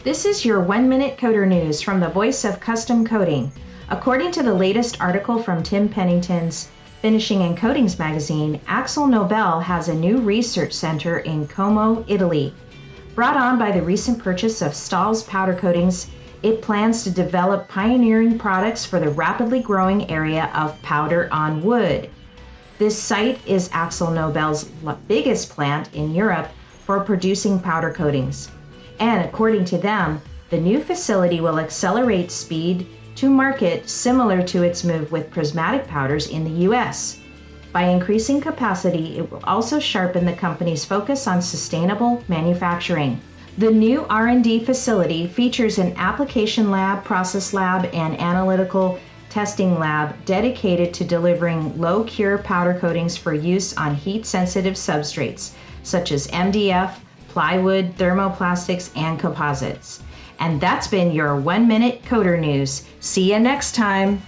This is your 1-minute coder news from the Voice of Custom Coding. According to the latest article from Tim Pennington's Finishing and Coatings magazine, AkzoNobel has a new research center in Como, Italy. Brought on by the recent purchase of Stahl's Powder Coatings, it plans to develop pioneering products for the rapidly growing area of powder on wood. This site is AkzoNobel's biggest plant in Europe for producing powder coatings. And according to them, the new facility will accelerate speed to market similar to its move with prismatic powders in the US. By increasing capacity, it will also sharpen the company's focus on sustainable manufacturing. The new R&D facility features an application lab, process lab, and analytical testing lab dedicated to delivering low-cure powder coatings for use on heat-sensitive substrates such as MDF, plywood, thermoplastics, and composites. And that's been your 1-minute coder news. See you next time.